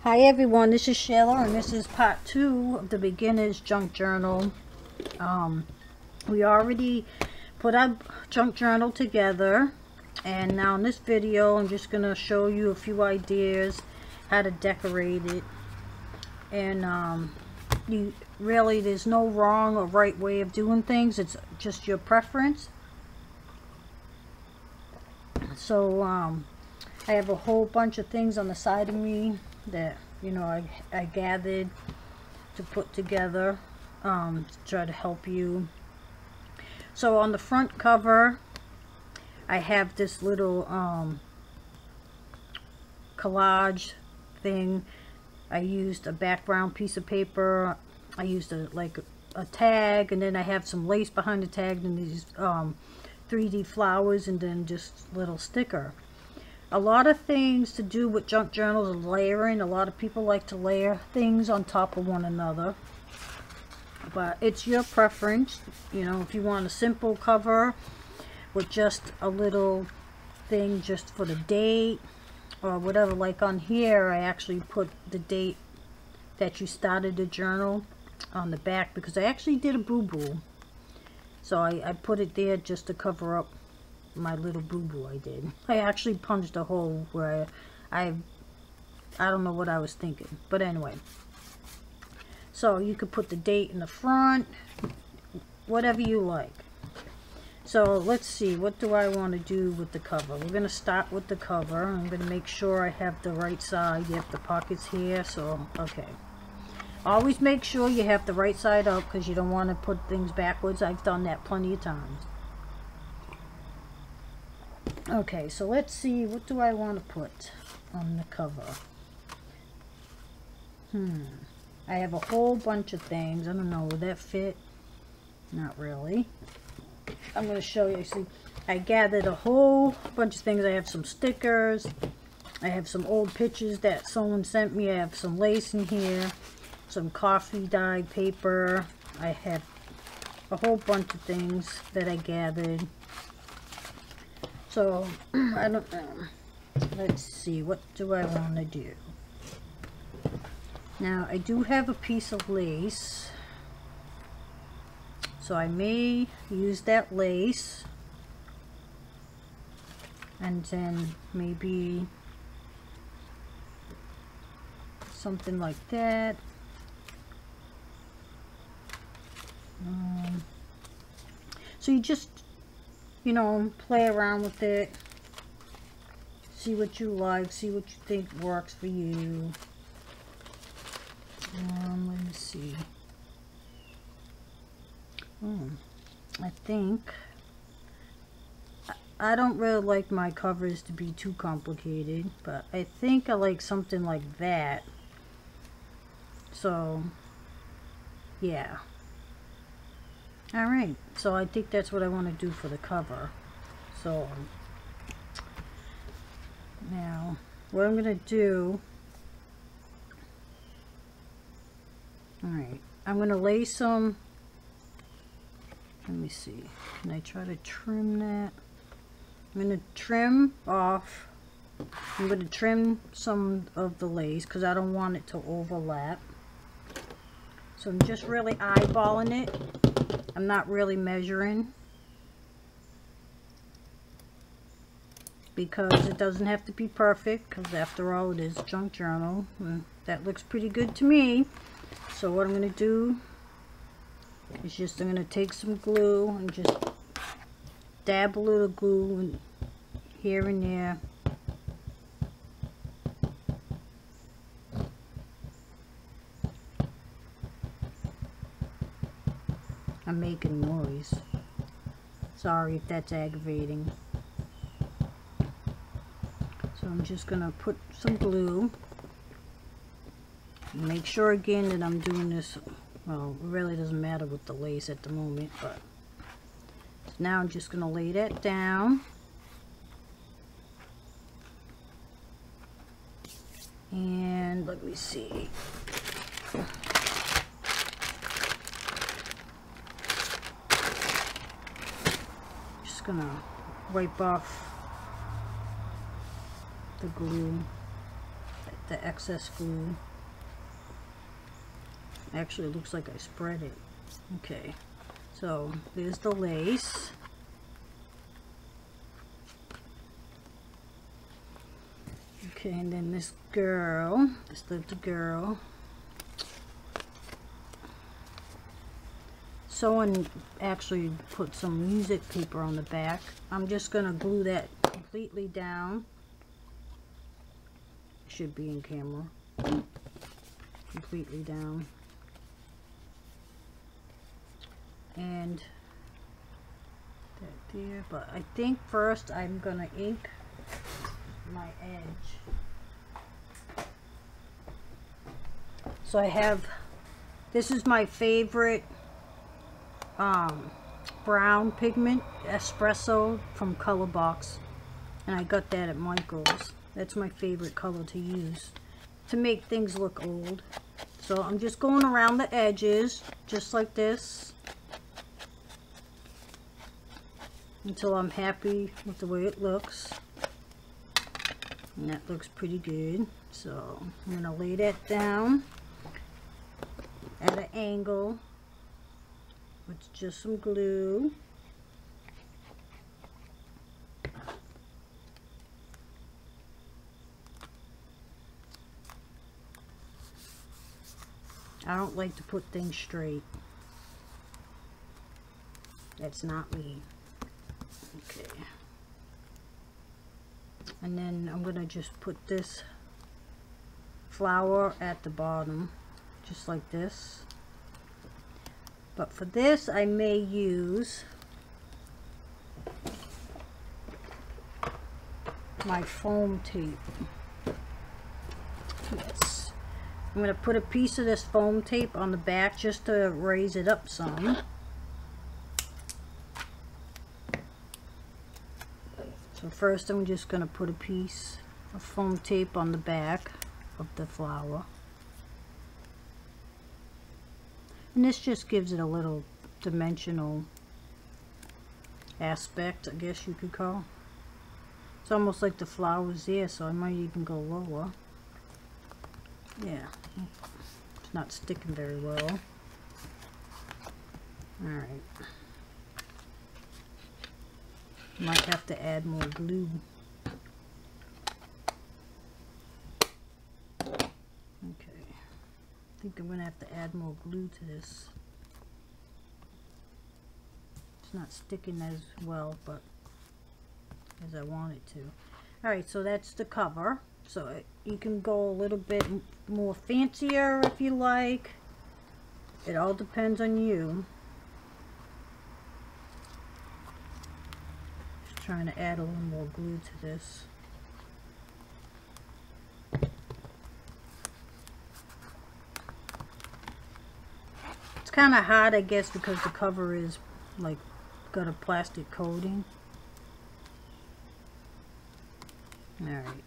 Hi everyone, this is Sheila and this is part 2 of the beginner's junk journal. We already put our junk journal together, and now in this video I'm just going to show you a few ideas how to decorate it. And there's no wrong or right way of doing things, it's just your preference. So I have a whole bunch of things on the side of me that I gathered to put together to try to help you. So on the front cover I have this little collage thing. I used a background piece of paper, I used a tag, and then I have some lace behind the tag, and these 3D flowers, and then just little sticker. A lot of things to do with junk journals are layering. A lot of people like to layer things on top of one another, but it's your preference. If you want a simple cover with just a little thing just for the date or whatever, like on here I actually put the date that you started the journal on the back because I actually did a boo-boo, so I put it there just to cover up my little boo-boo I did. I actually punched a hole where I don't know what I was thinking, but anyway. So you could put the date in the front, whatever you like. So let's see, what do I want to do with the cover? We're going to start with the cover. I'm going to make sure I have the right side. You have the pockets here, so okay. Always make sure you have the right side up because you don't want to put things backwards. I've done that plenty of times. Okay, so let's see, what do I want to put on the cover? I have a whole bunch of things. I don't know, will that fit? Not really. I'm going to show you. See, I gathered a whole bunch of things. I have some stickers. I have some old pictures that someone sent me. I have some lace in here. Some coffee dye paper. I have a whole bunch of things that I gathered. So, I don't know. Let's see, what do I want to do? Now, I do have a piece of lace. So I may use that lace. And then maybe something like that. So you just play around with it, see what you like, see what you think works for you. Let me see. I think I don't really like my covers to be too complicated, but I think I like something like that. So yeah. Alright, so I think that's what I want to do for the cover. So now what I'm going to do, alright, I'm going to lay some, let me see, can I try to trim that? I'm going to trim off, I'm going to trim some of the lace because I don't want it to overlap. So I'm just really eyeballing it. I'm not really measuring because it doesn't have to be perfect, because after all it is a junk journal. That looks pretty good to me. So what I'm going to do is just, I'm going to take some glue and just dab a little glue in here and there. I'm making noise. Sorry if that's aggravating. So I'm just going to put some glue. Make sure again that I'm doing this, well, it really doesn't matter with the lace at the moment, but now I'm just going to lay that down. And let me see. Gonna wipe off the glue the excess glue. Actually, it looks like I spread it. Okay, so there's the lace. Okay, and then this girl, this little girl. Someone actually put some music paper on the back. I'm just going to glue that completely down. Should be in camera. Completely down. And that there. But I think first I'm going to ink my edge. So I have, this is my favorite brown pigment, espresso from Colorbox, and I got that at Michael's. That's my favorite color to use to make things look old. So I'm just going around the edges just like this until I'm happy with the way it looks, and that looks pretty good. So I'm going to lay that down at an angle with just some glue. I don't like to put things straight. That's not me. Okay. And then I'm going to just put this flower at the bottom, just like this. But for this, I may use my foam tape. Yes. I'm going to put a piece of this foam tape on the back just to raise it up some. So first I'm just going to put a piece of foam tape on the back of the flower. And this just gives it a little dimensional aspect, I guess you could call. It's almost like the flower's there, so I might even go lower. Yeah, it's not sticking very well. Alright. Might have to add more glue. Okay. I think I'm going to have to add more glue to this. It's not sticking as well, but as I want it to. Alright, so that's the cover. So you can go a little bit more fancier if you like. It all depends on you. Just trying to add a little more glue to this. It's kind of hard, I guess, because the cover is like got a plastic coating. Alright.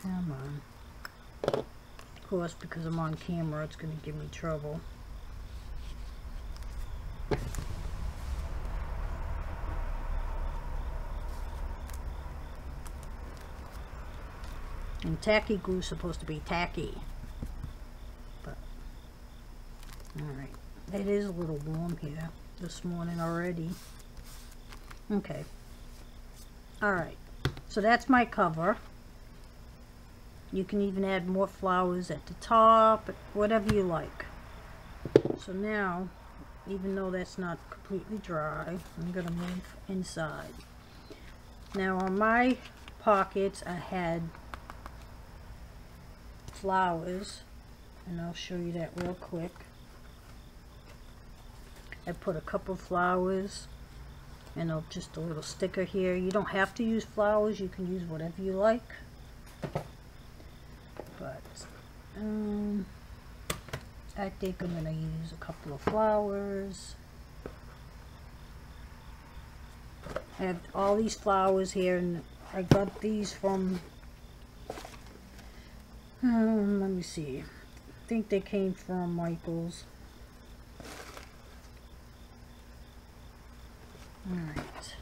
Come on. Of course, because I'm on camera, it's going to give me trouble. And tacky glue is supposed to be tacky. But, alright. It is a little warm here this morning already. Okay. Alright. So that's my cover. You can even add more flowers at the top, whatever you like. So now, even though that's not completely dry, I'm going to move inside. Now on my pockets I had flowers, and I'll show you that real quick. I put a couple flowers and just a little sticker here. You don't have to use flowers, you can use whatever you like. But I think I'm going to use a couple of flowers. I have all these flowers here, and I got these from, let me see, I think they came from Michael's. Alright.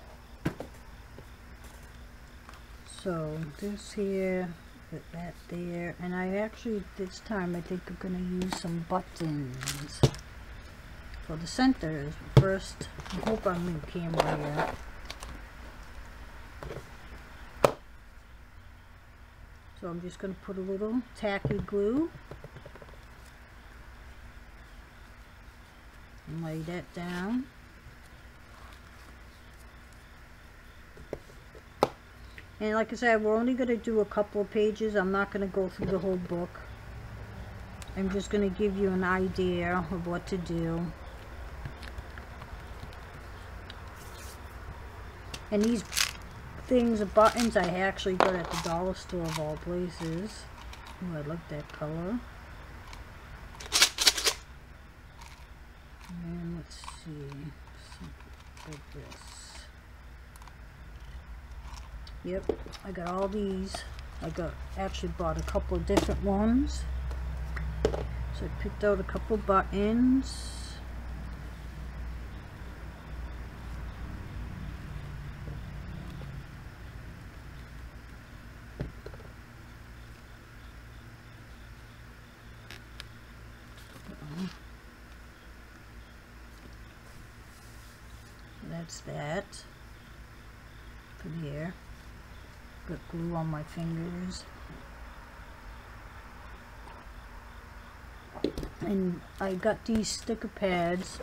So this here, put that there, and I actually this time I think I'm gonna use some buttons for the centers. First, I hope I'm in camera here. So I'm just gonna put a little tacky glue and lay that down. And like I said, we're only going to do a couple of pages. I'm not going to go through the whole book. I'm just going to give you an idea of what to do. And these things, buttons, I actually got at the dollar store of all places. Ooh, I like that color. And let's see, something like this. Yep, I got all these. Actually bought a couple of different ones. So I picked out a couple buttons. That's that for there. Got glue on my fingers. And I got these sticker pads,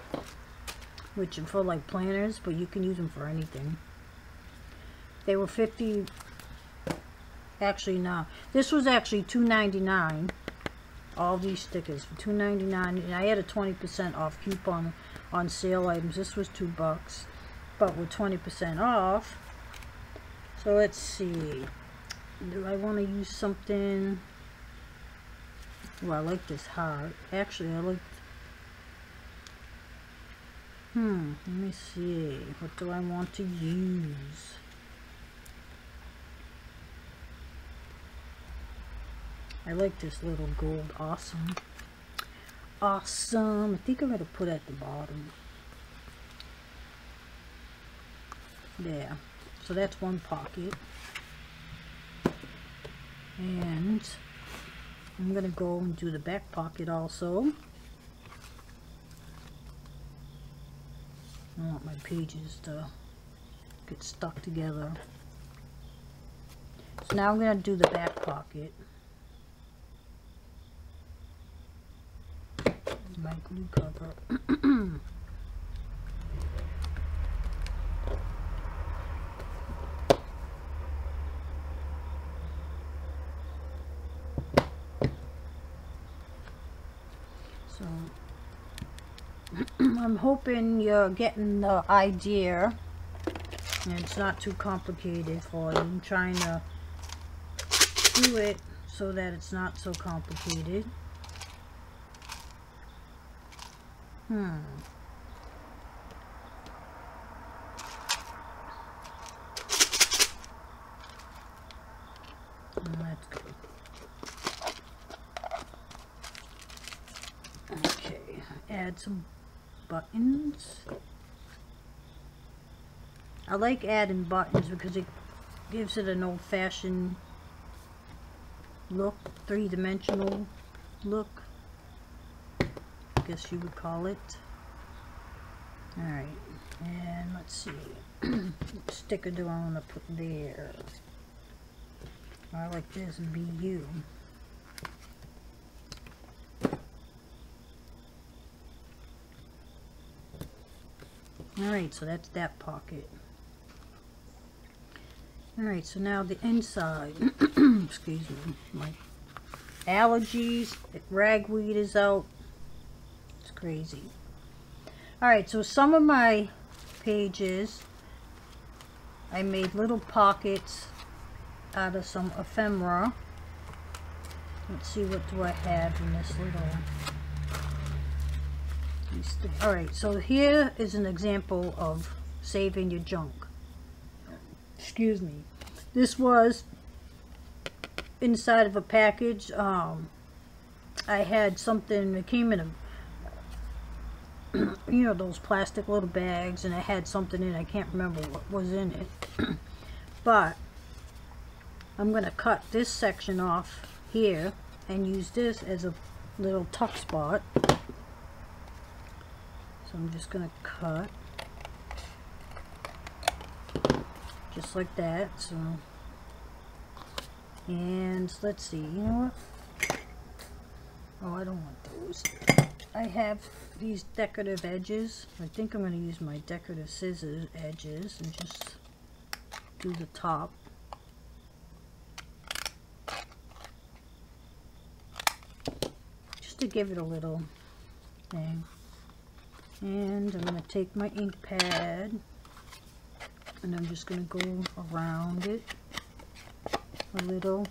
which are for like planners, but you can use them for anything. They were 50, actually no, this was actually $2.99. All these stickers for $2.99, and I had a 20% off coupon on sale items. This was $2, but with 20% off. So let's see, do I want to use something? Well, I like this heart. Actually, I like, let me see, what do I want to use? I like this little gold awesome. Awesome. I think I'm going to put it at the bottom. There. So that's one pocket. And I'm going to go and do the back pocket also. I don't want my pages to get stuck together. So now I'm going to do the back pocket. My glue cover. So I'm hoping you're getting the idea and it's not too complicated for you. I'm trying to do it so that it's not so complicated. That's good. Okay, add some buttons. I like adding buttons because it gives it an old-fashioned look, three-dimensional look, I guess you would call it. Alright, and let's see, what sticker do I want to put there? I like this, BU. Alright, so that's that pocket. Alright, so now the inside. Excuse me, my allergies, ragweed is out. It's crazy. Alright, so some of my pages, I made little pockets out of some ephemera. Let's see, what do I have in this little... Alright, so here is an example of saving your junk. Excuse me. This was inside of a package. I had something that came in a, you know, those plastic little bags, and I had something in it. I can't remember what was in it. But I'm going to cut this section off here and use this as a little tuck spot. So I'm just going to cut just like that. So, and let's see, you know what? Oh, I don't want those. I have these decorative edges. I think I'm going to use my decorative scissors edges and just do the top. Just to give it a little thing. And I'm going to take my ink pad and I'm just going to go around it a little.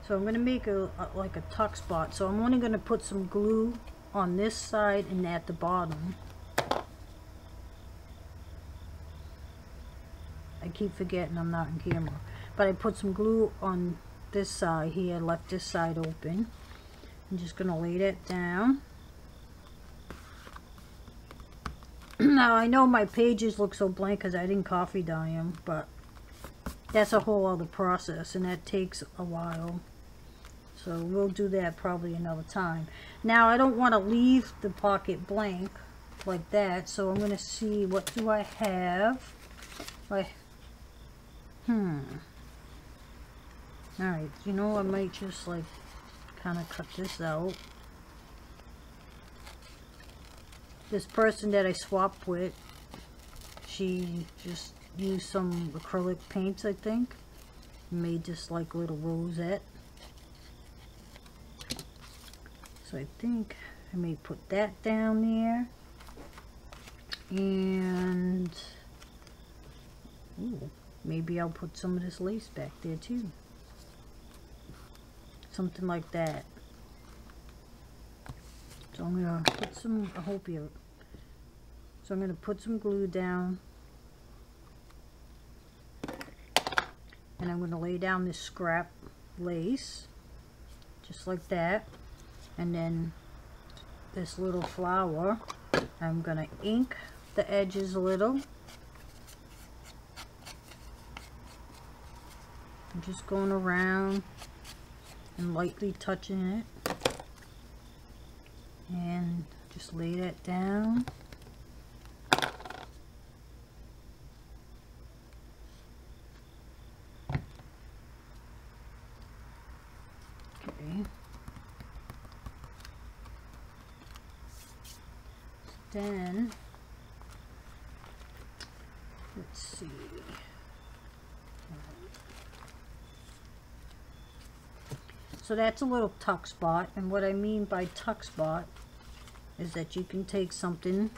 So I'm going to make like a tuck spot. So I'm only going to put some glue on this side and at the bottom. I keep forgetting I'm not in camera. But I put some glue on this side here, left this side open. I'm just going to lay that down. Now I know my pages look so blank because I didn't coffee dye them, but that's a whole other process and that takes a while. So we'll do that probably another time. Now I don't want to leave the pocket blank like that, so I'm going to see what do I have. Alright, you know, I might just like kind of cut this out. This person that I swapped with, she just used some acrylic paints, I think. Made this like little rosette. So I think I may put that down there. And ooh, maybe I'll put some of this lace back there too. Something like that. So I'm going to put some, I hope you, so I'm going to put some glue down. And I'm going to lay down this scrap lace. Just like that. And then this little flower, I'm going to ink the edges a little. I'm just going around and lightly touching it. And just lay that down. Okay. Then, let's see. So that's a little tuck spot, and what I mean by tuck spot is that you can take something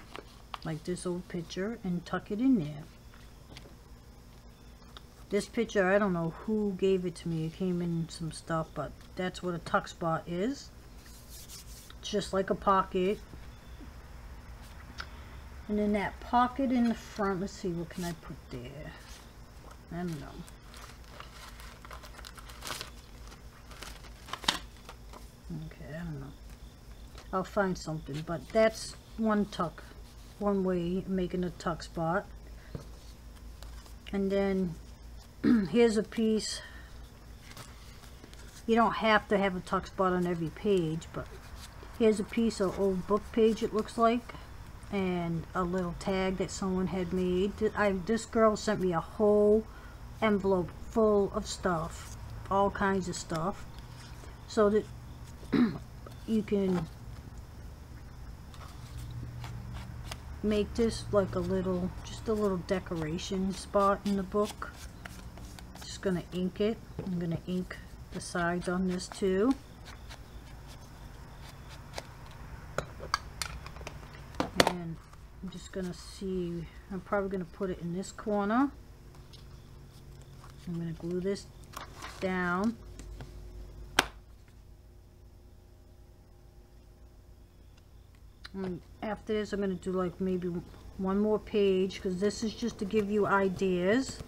like this old picture and tuck it in there. This picture, I don't know who gave it to me. It came in some stuff, but that's what a tuck spot is. It's just like a pocket. And then that pocket in the front, let's see, what can I put there? I don't know. Okay, I don't know. I'll find something, but that's one way of making a tuck spot. And then here's a piece. You don't have to have a tuck spot on every page, but here's a piece of old book page, it looks like, and a little tag that someone had made. This girl sent me a whole envelope full of stuff, all kinds of stuff, so that you can make this like a little, just a little decoration spot in the book. Just gonna ink it. I'm gonna ink the sides on this too. And I'm just gonna see, I'm probably gonna put it in this corner. I'm gonna glue this down. And after this, I'm going to do like maybe one more page, because this is just to give you ideas,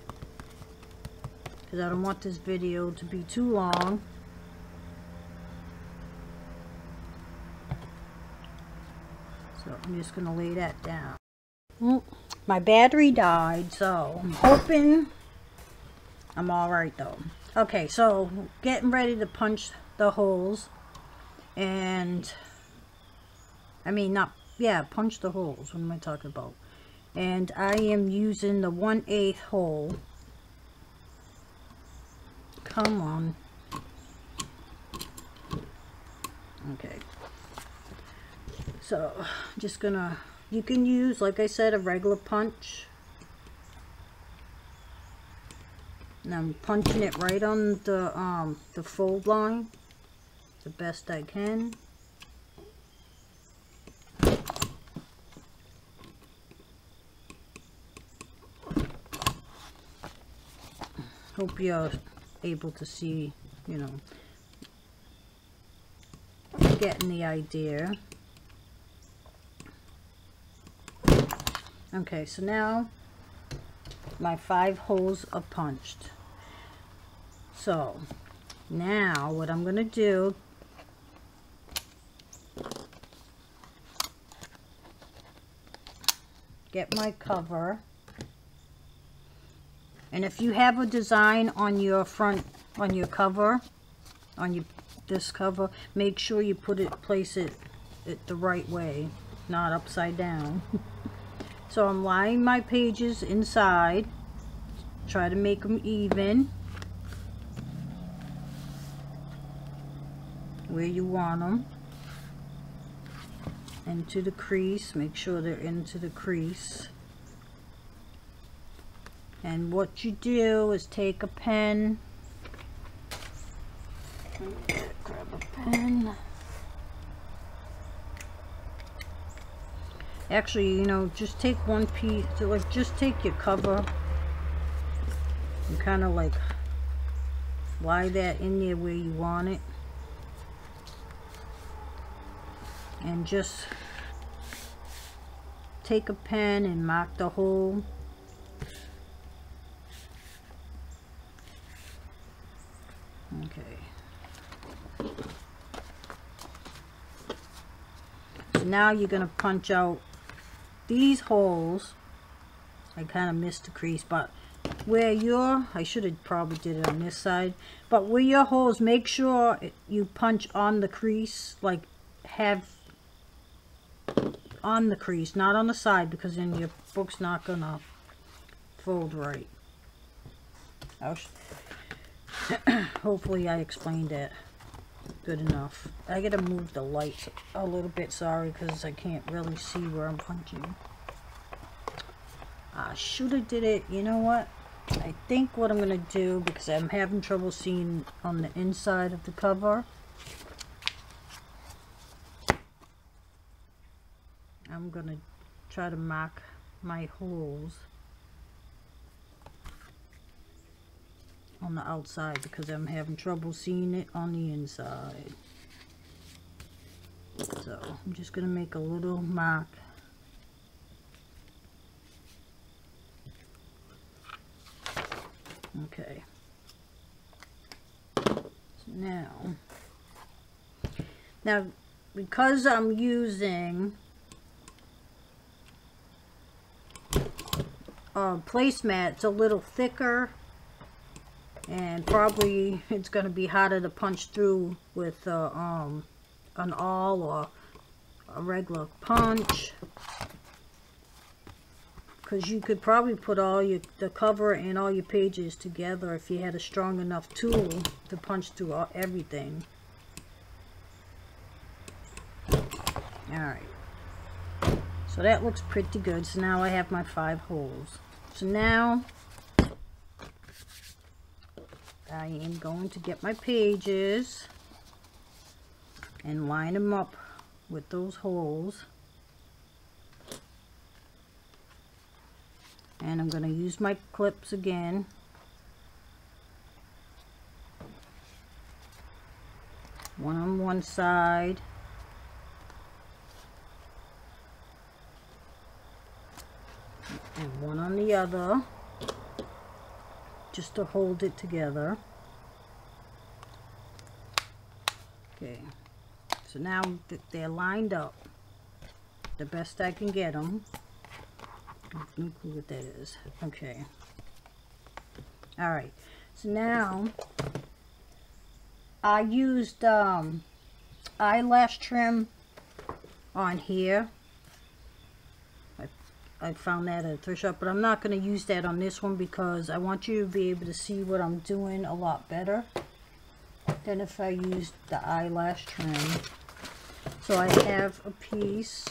because I don't want this video to be too long. So I'm just gonna lay that down. My battery died, so I'm hoping I'm alright though. Okay, so getting ready to punch the holes. And I mean, not, yeah, punch the holes. What am I talking about? And I am using the 1/8 hole. Come on. Okay. So, I'm just gonna, you can use, like I said, a regular punch. And I'm punching it right on the fold line the best I can. Hope you're able to see, you know, getting the idea. Okay, so now my 5 holes are punched. So now what I'm going to do, get my cover. And if you have a design on your front, on your cover, on your this cover, make sure you place it the right way, not upside down. So I'm lining my pages inside, try to make them even where you want them, into the crease. Make sure they're into the crease. And what you do is take a pen, grab a pen. Actually, you know, just take one piece, like just take your cover and kind of like lie that in there where you want it. And just take a pen and mark the hole. Okay. So now you're going to punch out these holes. I kind of missed the crease, but where your, I should have probably did it on this side, but where your holes, make sure you punch on the crease, like have on the crease, not on the side, because then your book's not gonna fold right. Hopefully I explained that good enough. I gotta move the light a little bit, sorry, because I can't really see where I'm punching. I should have did it, you know what? I think what I'm gonna do, because I'm having trouble seeing on the inside of the cover, I'm gonna try to mark my holes on the outside because I'm having trouble seeing it on the inside. So I'm just gonna make a little mark. Okay. So now because I'm using placemat, it's a little thicker, and probably it's going to be harder to punch through with an awl or a regular punch, because you could probably put all the cover and all your pages together if you had a strong enough tool to punch through everything. Alright, so that looks pretty good. So now I have my 5 holes. So now I am going to get my pages and line them up with those holes. And I'm going to use my clips again. One on one side. And one on the other, just to hold it together. Okay, so now that they're lined up, the best I can get them. No clue what that is. Okay. Alright. So now, I used eyelash trim on here. I found that at a thrift shop, but I'm not going to use that on this one because I want you to be able to see what I'm doing a lot better than if I used the eyelash trim. So I have a piece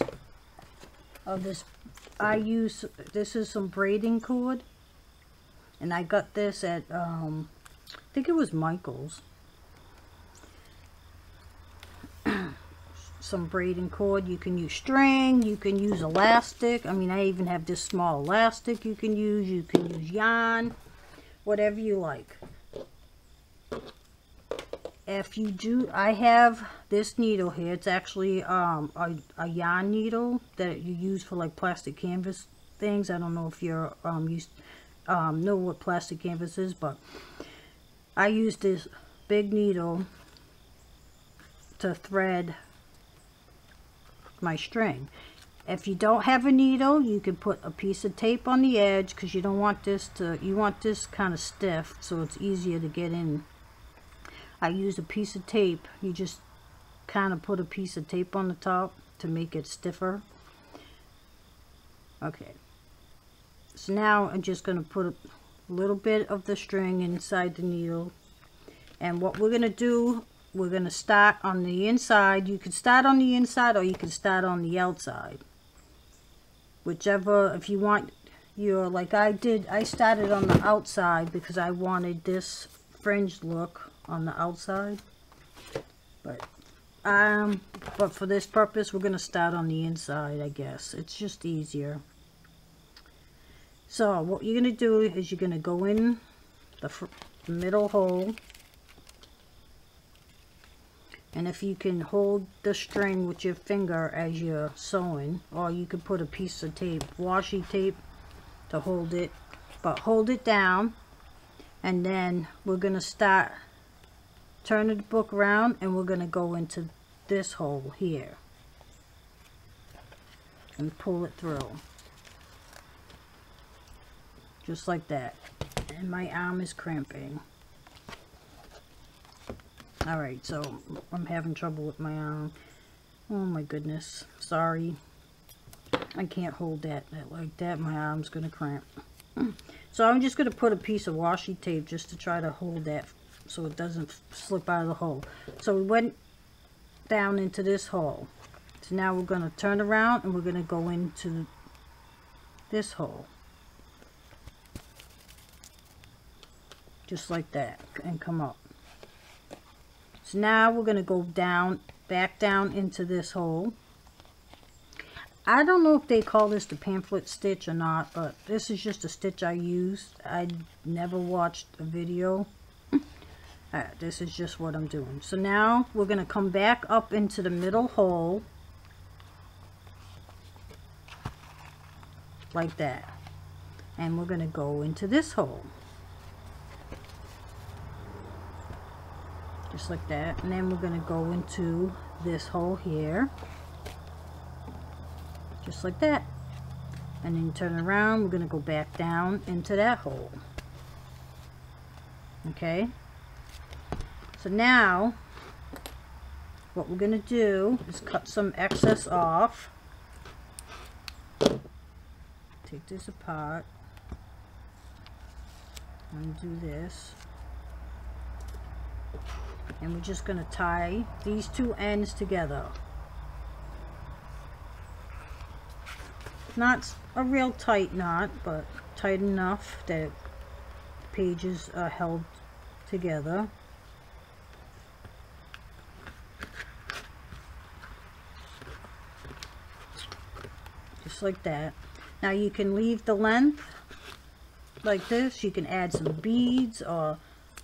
of this. This is some braiding cord, and I got this at I think it was Michael's. Some braiding cord. You can use string, you can use elastic. I mean, I even have this small elastic you can use yarn, whatever you like. If you do, I have this needle here. It's actually a yarn needle that you use for like plastic canvas things. I don't know if you're know what plastic canvas is, but I use this big needle to thread my string. If you don't have a needle, you can put a piece of tape on the edge because you don't want this to, you want this kind of stiff so it's easier to get in. I used a piece of tape. You just kind of put a piece of tape on the top to make it stiffer. Okay, so now I'm just going to put a little bit of the string inside the needle, and what we're going to do, we're going to start on the inside. You can start on the inside or you can start on the outside, whichever. If you want your, like I did, I started on the outside because I wanted this fringed look on the outside, but for this purpose we're going to start on the inside. I guess it's just easier. So what you're going to do is you're going to go in the middle hole, and if you can hold the string with your finger as you're sewing, or you could put a piece of tape, washi tape, to hold it, but hold it down, and then we're going to start turning the book around, and we're going to go into this hole here and pull it through just like that. And my arm is cramping. Alright, so I'm having trouble with my arm. Oh my goodness, sorry. I can't hold that like that. My arm's gonna cramp. So I'm just gonna put a piece of washi tape just to try to hold that so it doesn't slip out of the hole. So we went down into this hole. So now we're gonna turn around and we're gonna go into this hole. Just like that, and come up. So now we're going to go down, back down into this hole. I don't know if they call this the pamphlet stitch or not, but this is just a stitch I used. I never watched a video. This is just what I'm doing. So now we're going to come back up into the middle hole. Like that. And we're going to go into this hole. Just like that, and then we're going to go into this hole here, just like that, and then turn around. We're going to go back down into that hole. Okay, so now what we're going to do is cut some excess off. Take this apart, undo this. And we're just going to tie these two ends together. Not a real tight knot, but tight enough that pages are held together. Just like that. Now you can leave the length like this. You can add some beads, or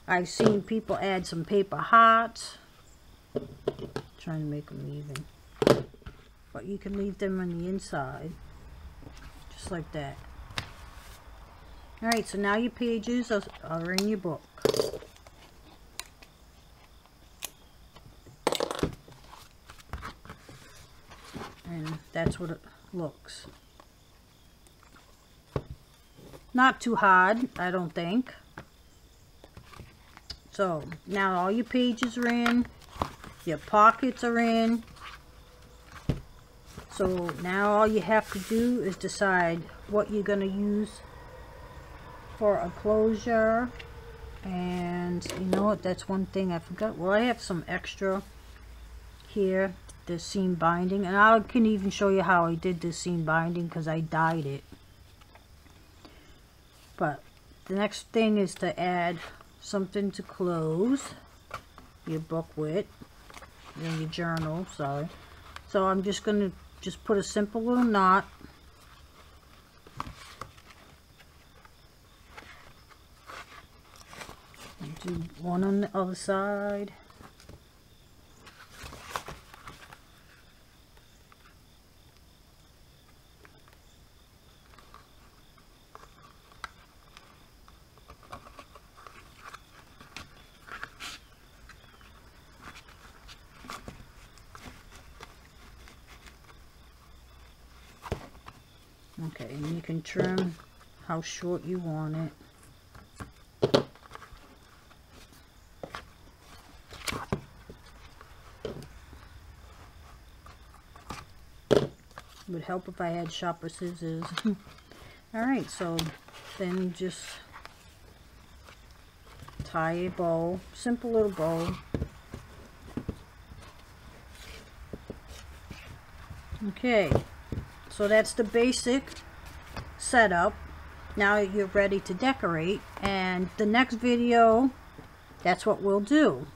I've seen people add some paper hearts. Trying to make them even. But you can leave them on the inside. Just like that. Alright, so now your pages are in your book. And that's what it looks. Not too hard, I don't think. So now all your pages are in, your pockets are in. So now all you have to do is decide what you're going to use for a closure. And you know what, that's one thing I forgot. Well, I have some extra here, the seam binding, and I can even show you how I did this seam binding because I dyed it. But the next thing is to add something to close your book with, and your journal, sorry. So I'm just going to just put a simple little knot. Do one on the other side. Okay, and you can trim how short you want it. Would help if I had sharper scissors. Alright, so then just tie a bow, simple little bow. Okay, so that's the basic setup. Now you're ready to decorate, and the next video, that's what we'll do.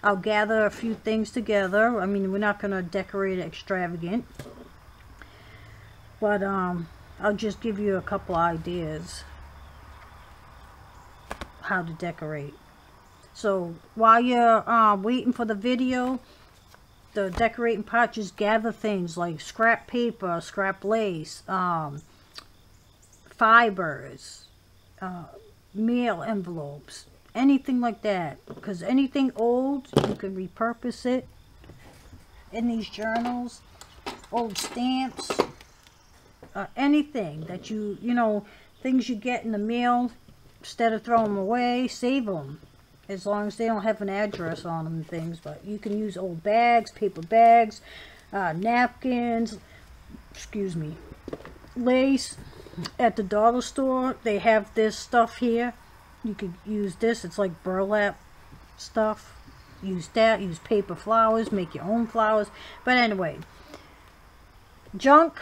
I'll gather a few things together. I mean, we're not going to decorate extravagant, but I'll just give you a couple ideas how to decorate. So while you're waiting for the video, the decorating part, just gather things like scrap paper, scrap lace, fibers, mail envelopes, anything like that, because anything old you can repurpose it in these journals. Old stamps, anything that you know, things you get in the mail, instead of throwing them away, save them, as long as they don't have an address on them and things. But you can use old bags, paper bags, napkins, excuse me, lace. At the dollar store they have this stuff here. You could use this. It's like burlap stuff. Use that. Use paper flowers. Make your own flowers. But anyway, junk,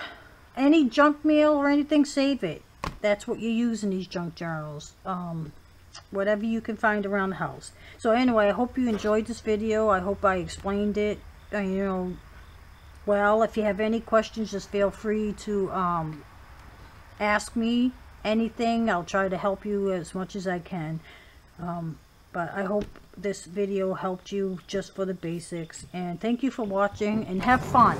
any junk mail or anything, save it. That's what you use in these junk journals. Whatever you can find around the house. So anyway, I hope you enjoyed this video. I hope I explained it, you know, well. If you have any questions, just feel free to ask me anything. I'll try to help you as much as I can. But I hope this video helped you just for the basics. And thank you for watching, and have fun.